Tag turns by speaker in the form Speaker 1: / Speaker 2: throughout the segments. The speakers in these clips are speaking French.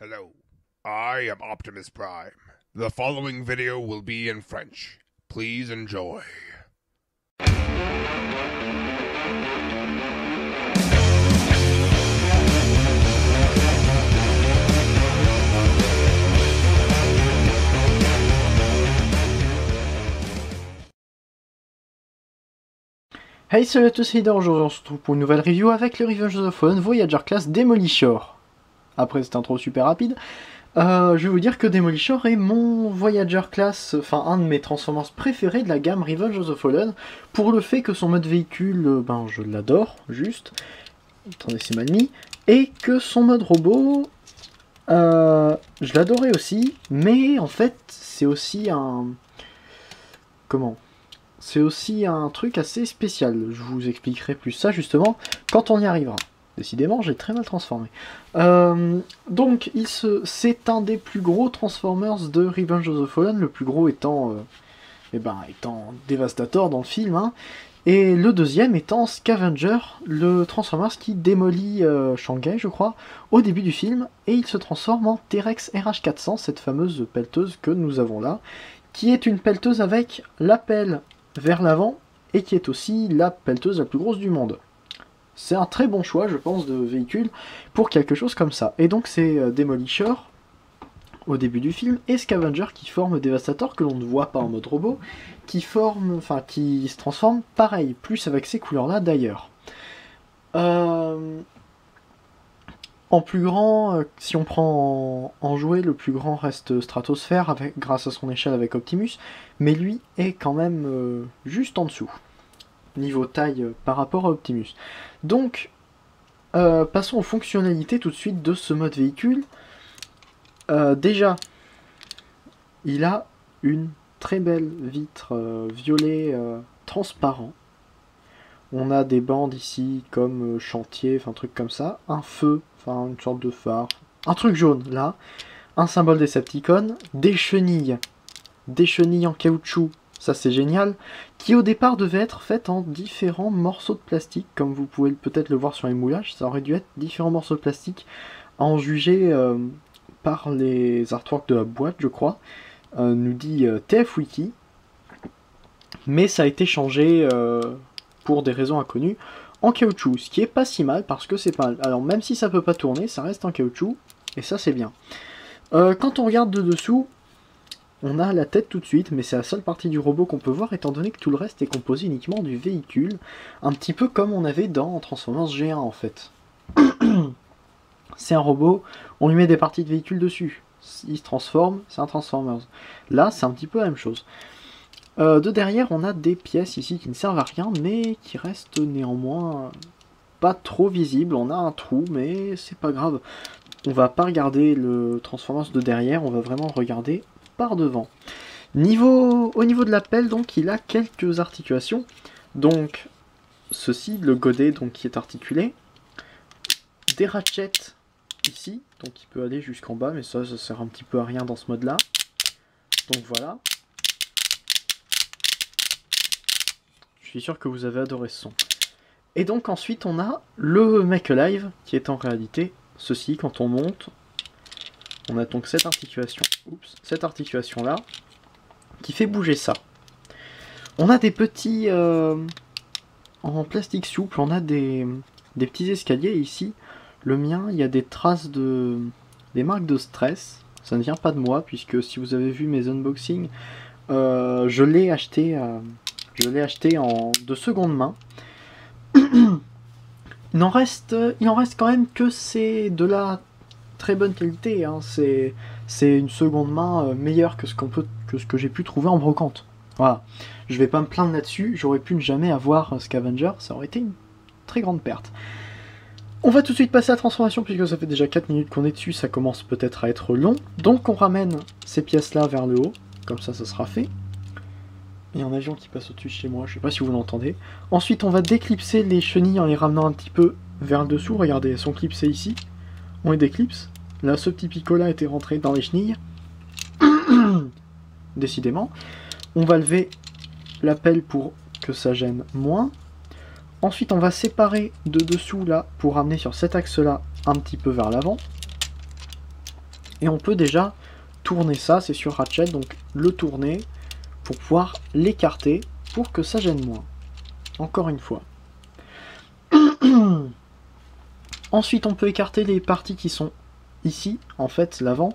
Speaker 1: Hello, I am Optimus Prime. The following video will be in French. Please enjoy.
Speaker 2: Hey, salut à tous, c'est Hidar. Aujourd'hui on se retrouve pour une nouvelle review avec le Revenge of the Fallen Voyager Class Demolishor. Après cette intro super rapide, je vais vous dire que Demolishor est mon Voyager Class, enfin un de mes Transformers préférés de la gamme Revenge of the Fallen, pour le fait que son mode véhicule, ben je l'adore, juste, attendez c'est mal mis, et que son mode robot, je l'adorais aussi, mais en fait c'est aussi un... comment ? C'est aussi un truc assez spécial. Je vous expliquerai plus ça justement quand on y arrivera. Décidément, j'ai très mal transformé. Donc, c'est un des plus gros Transformers de Revenge of the Fallen, le plus gros étant, étant Devastator dans le film, hein, et le deuxième étant Scavenger, le Transformers qui démolit Shanghai, je crois, au début du film, et il se transforme en T-Rex RH400, cette fameuse pelleteuse que nous avons là, qui est une pelleteuse avec la pelle vers l'avant, et qui est aussi la pelleteuse la plus grosse du monde. C'est un très bon choix, je pense, de véhicule pour quelque chose comme ça. Et donc c'est Demolishor, au début du film, et Scavenger qui forme Devastator, que l'on ne voit pas en mode robot, qui se transforme pareil, plus avec ces couleurs-là d'ailleurs. En plus grand, si on prend en jouet, le plus grand reste Stratosphère, grâce à son échelle avec Optimus, mais lui est quand même juste en dessous, niveau taille par rapport à Optimus. Donc, passons aux fonctionnalités tout de suite de ce mode véhicule. Déjà, il a une très belle vitre violet transparent. On a des bandes ici comme chantier, enfin un truc comme ça, un feu, enfin une sorte de phare, un truc jaune là, un symbole Decepticon, des chenilles en caoutchouc, ça c'est génial, qui au départ devaient être faites en différents morceaux de plastique, comme vous pouvez peut-être le voir sur les moulages, ça aurait dû être différents morceaux de plastique, à en juger par les artworks de la boîte je crois, nous dit TF Wiki, mais ça a été changé pour des raisons inconnues, en caoutchouc, ce qui est pas si mal, parce que c'est pas... Alors même si ça peut pas tourner, ça reste en caoutchouc, et ça c'est bien. Quand on regarde de dessous, on a la tête tout de suite, mais c'est la seule partie du robot qu'on peut voir, étant donné que tout le reste est composé uniquement du véhicule, un petit peu comme on avait dans Transformers G1 en fait. C'est un robot, on lui met des parties de véhicule dessus, il se transforme, c'est un Transformers. Là, c'est un petit peu la même chose. De derrière, on a des pièces ici qui ne servent à rien, mais qui restent néanmoins pas trop visibles. On a un trou, mais c'est pas grave. On va pas regarder le Transformers de derrière, on va vraiment regarder par devant. Au niveau de la pelle, donc, il a quelques articulations. Donc, ceci, le godet donc, qui est articulé. Des ratchets ici, donc il peut aller jusqu'en bas, mais ça sert un petit peu à rien dans ce mode-là. Donc voilà. Je suis sûr que vous avez adoré ce son. Et donc ensuite on a le Make Alive, qui est en réalité ceci, quand on monte. On a donc cette articulation là, qui fait bouger ça. On a des petits... en plastique souple, on a des petits escaliers ici. Le mien, il y a des traces des marques de stress. Ça ne vient pas de moi, puisque si vous avez vu mes unboxings, je l'ai acheté de seconde main. il en reste quand même que c'est de la très bonne qualité. Hein. C'est une seconde main meilleure que ce que j'ai pu trouver en brocante. Voilà. Je vais pas me plaindre là-dessus. J'aurais pu ne jamais avoir Scavenger. Ça aurait été une très grande perte. On va tout de suite passer à la transformation, puisque ça fait déjà 4 minutes qu'on est dessus. Ça commence peut-être à être long. Donc on ramène ces pièces-là vers le haut. Comme ça, ça sera fait. Il y a un avion qui passe au-dessus de chez moi, je sais pas si vous l'entendez. Ensuite, on va déclipser les chenilles en les ramenant un petit peu vers le dessous. Regardez, elles sont clipsées ici. On les déclipse. Là, ce petit picot-là était rentré dans les chenilles. Décidément. On va lever la pelle pour que ça gêne moins. Ensuite, on va séparer de dessous, là, pour ramener sur cet axe-là un petit peu vers l'avant. Et on peut déjà tourner ça, c'est sur Ratchet, donc le tourner pour pouvoir l'écarter pour que ça gêne moins. Encore une fois. Ensuite, on peut écarter les parties qui sont ici, en fait, l'avant.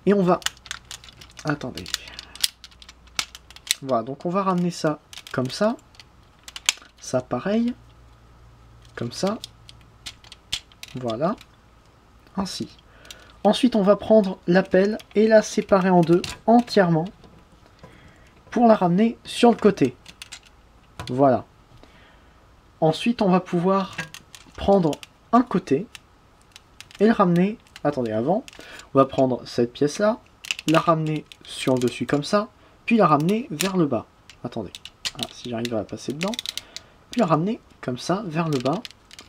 Speaker 2: Et on va... Attendez. Voilà, donc on va ramener ça comme ça. Ça, pareil. Comme ça. Voilà. Ainsi. Ensuite, on va prendre la pelle et la séparer en deux entièrement pour la ramener sur le côté. Voilà. Ensuite, on va pouvoir prendre un côté et le ramener... Attendez, avant, on va prendre cette pièce-là, la ramener sur le dessus comme ça, puis la ramener vers le bas. Attendez, si j'arrive à la passer dedans. Puis la ramener comme ça, vers le bas,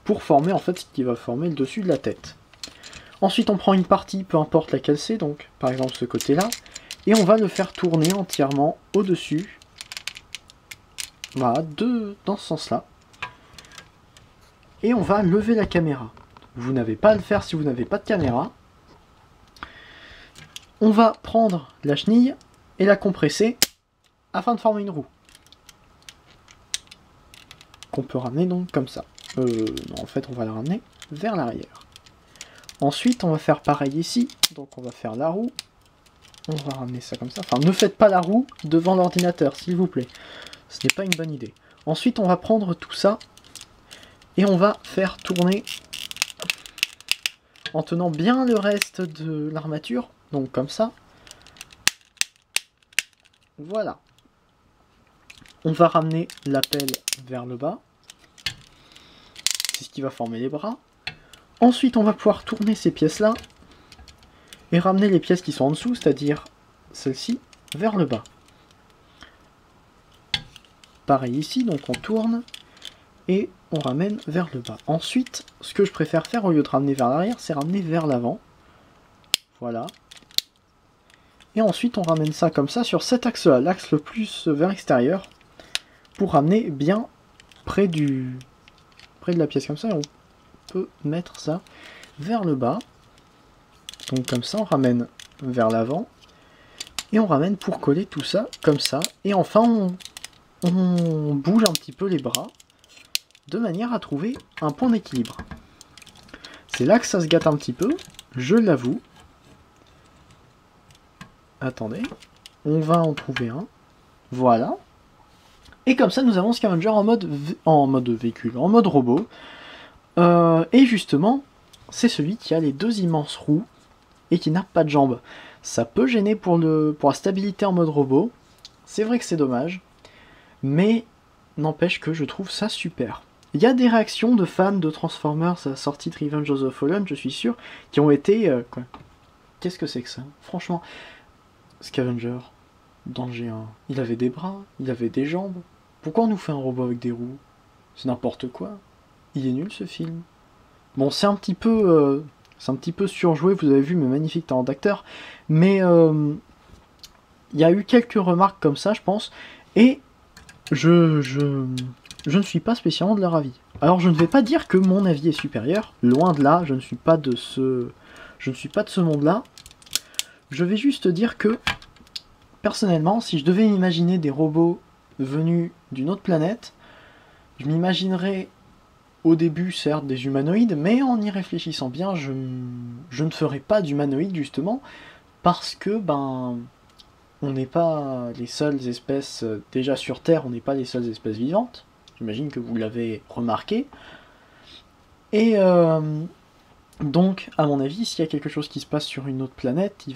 Speaker 2: pour former en fait ce qui va former le dessus de la tête. Ensuite, on prend une partie, peu importe laquelle c'est, donc par exemple ce côté-là, et on va le faire tourner entièrement au-dessus. Voilà, dans ce sens-là. Et on va lever la caméra. Vous n'avez pas à le faire si vous n'avez pas de caméra. On va prendre la chenille et la compresser afin de former une roue. Qu'on peut ramener donc comme ça. Non, en fait, on va la ramener vers l'arrière. Ensuite, on va faire pareil ici. Donc, on va faire la roue. On va ramener ça comme ça. Enfin, ne faites pas la roue devant l'ordinateur, s'il vous plaît. Ce n'est pas une bonne idée. Ensuite, on va prendre tout ça et on va faire tourner en tenant bien le reste de l'armature. Donc, comme ça. Voilà. On va ramener la pelle vers le bas. C'est ce qui va former les bras. Ensuite, on va pouvoir tourner ces pièces-là et ramener les pièces qui sont en dessous, c'est-à-dire celle-ci, vers le bas. Pareil ici, donc on tourne et on ramène vers le bas. Ensuite, ce que je préfère faire au lieu de ramener vers l'arrière, c'est ramener vers l'avant. Voilà. Et ensuite, on ramène ça comme ça sur cet axe-là, l'axe le plus vers l'extérieur, pour ramener bien près de la pièce comme ça. Et on peut mettre ça vers le bas. Donc comme ça, on ramène vers l'avant. Et on ramène pour coller tout ça comme ça. Et enfin, on bouge un petit peu les bras de manière à trouver un point d'équilibre. C'est là que ça se gâte un petit peu, je l'avoue. Attendez, on va en trouver un. Voilà. Et comme ça, nous avons Scavenger en mode véhicule, en mode robot. Et justement, c'est celui qui a les deux immenses roues et qui n'a pas de jambes. Ça peut gêner pour la stabilité en mode robot. C'est vrai que c'est dommage. Mais n'empêche que je trouve ça super. Il y a des réactions de fans de Transformers à la sortie de Revenge of the Fallen, je suis sûr, qui ont été... quoi. Qu'est-ce que c'est que ça? Franchement, Scavenger, dans le G1, il avait des bras, il avait des jambes. Pourquoi on nous fait un robot avec des roues? C'est n'importe quoi. Il est nul ce film. Bon, c'est un petit peu surjoué, vous avez vu mes magnifiques talents d'acteur, mais il y a eu quelques remarques comme ça, je pense, et je ne suis pas spécialement de leur avis. Alors je ne vais pas dire que mon avis est supérieur, loin de là, je ne suis pas de ce monde-là. Je vais juste dire que, personnellement, si je devais imaginer des robots venus d'une autre planète, je m'imaginerais au début, certes, des humanoïdes, mais en y réfléchissant bien, je ne ferais pas d'humanoïdes, justement, parce que, on n'est pas les seules espèces, déjà sur Terre, on n'est pas les seules espèces vivantes. J'imagine que vous l'avez remarqué. Et donc, à mon avis, s'il y a quelque chose qui se passe sur une autre planète,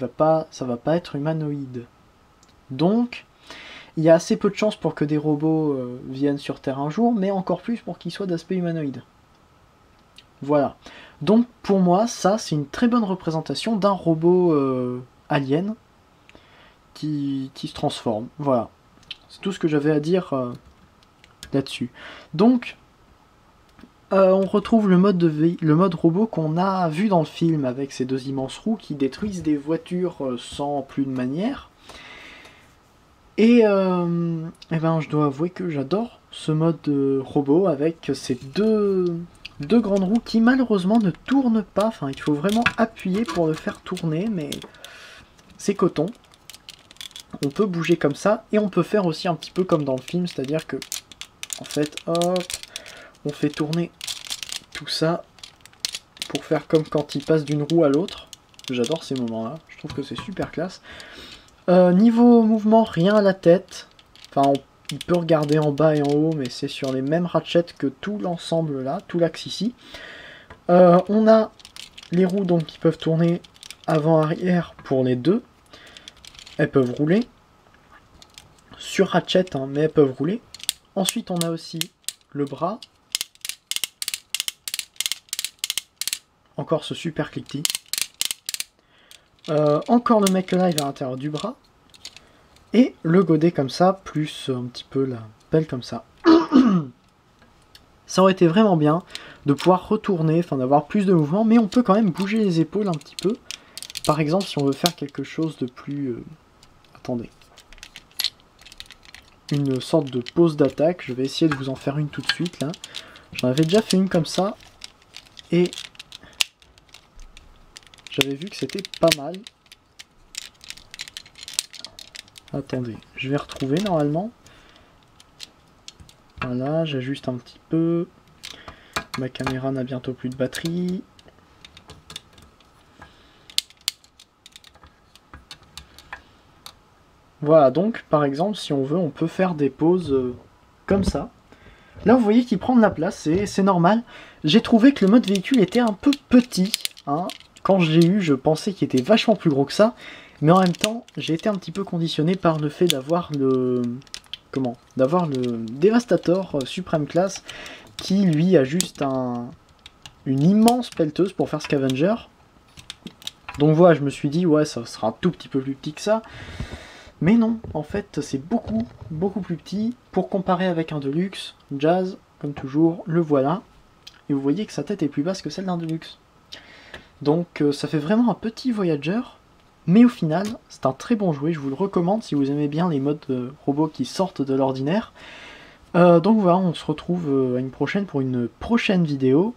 Speaker 2: ça va pas être humanoïde. Donc, il y a assez peu de chances pour que des robots viennent sur Terre un jour, mais encore plus pour qu'ils soient d'aspect humanoïde. Voilà. Donc, pour moi, ça, c'est une très bonne représentation d'un robot alien qui se transforme. Voilà. C'est tout ce que j'avais à dire là-dessus. Donc, on retrouve le mode robot qu'on a vu dans le film, avec ces deux immenses roues qui détruisent des voitures sans plus de manière. Et je dois avouer que j'adore ce mode robot avec ces deux deux grandes roues qui malheureusement ne tournent pas. Enfin, il faut vraiment appuyer pour le faire tourner, mais c'est coton. On peut bouger comme ça, et on peut faire aussi un petit peu comme dans le film, c'est-à-dire que, en fait, hop, on fait tourner tout ça pour faire comme quand il passe d'une roue à l'autre. J'adore ces moments-là, je trouve que c'est super classe. Niveau mouvement, rien à la tête. Enfin, il peut regarder en bas et en haut, mais c'est sur les mêmes ratchets que tout l'ensemble là, tout l'axe ici. On a les roues donc qui peuvent tourner avant-arrière pour les deux. Elles peuvent rouler. Sur ratchet, hein, mais elles peuvent rouler. Ensuite, on a aussi le bras. Encore ce super cliquetis. Encore le make alive à l'intérieur du bras. Et le godet comme ça, plus un petit peu la pelle comme ça. Ça aurait été vraiment bien de pouvoir retourner, enfin d'avoir plus de mouvement, mais on peut quand même bouger les épaules un petit peu. Par exemple, si on veut faire quelque chose de plus... Attendez. Une sorte de pause d'attaque. Je vais essayer de vous en faire une tout de suite, là. J'en avais déjà fait une comme ça. Et... j'avais vu que c'était pas mal. Attendez, je vais retrouver normalement. Voilà, j'ajuste un petit peu. Ma caméra n'a bientôt plus de batterie. Voilà, donc par exemple, si on veut, on peut faire des pauses comme ça. Là, vous voyez qu'il prend de la place, c'est normal. J'ai trouvé que le mode véhicule était un peu petit. Hein. Quand je l'ai eu, je pensais qu'il était vachement plus gros que ça. Mais en même temps, j'ai été un petit peu conditionné par le fait d'avoir le... Comment? D'avoir le Devastator Supreme Class qui, lui, a juste une immense pelleteuse pour faire Scavenger. Donc voilà, je me suis dit, ouais, ça sera un tout petit peu plus petit que ça. Mais non, en fait, c'est beaucoup, beaucoup plus petit. Pour comparer avec un Deluxe, Jazz, comme toujours, le voilà. Et vous voyez que sa tête est plus basse que celle d'un Deluxe. Donc ça fait vraiment un petit Voyager. Mais au final, c'est un très bon jouet, je vous le recommande si vous aimez bien les modes robots qui sortent de l'ordinaire. Donc voilà, on se retrouve à une prochaine pour une prochaine vidéo.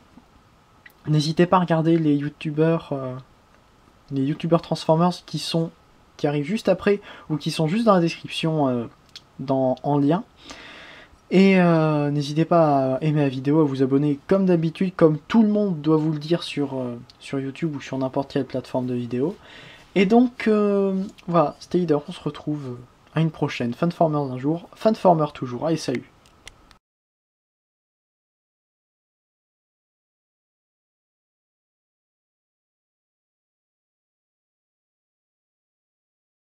Speaker 2: N'hésitez pas à regarder les youtubeurs Transformers qui arrivent juste après ou qui sont juste dans la description en lien. Et n'hésitez pas à aimer la vidéo, à vous abonner comme d'habitude, comme tout le monde doit vous le dire sur YouTube ou sur n'importe quelle plateforme de vidéo. Et donc, voilà, c'était Leader, on se retrouve à une prochaine. Fanformers un jour, Fanformer toujours, allez salut!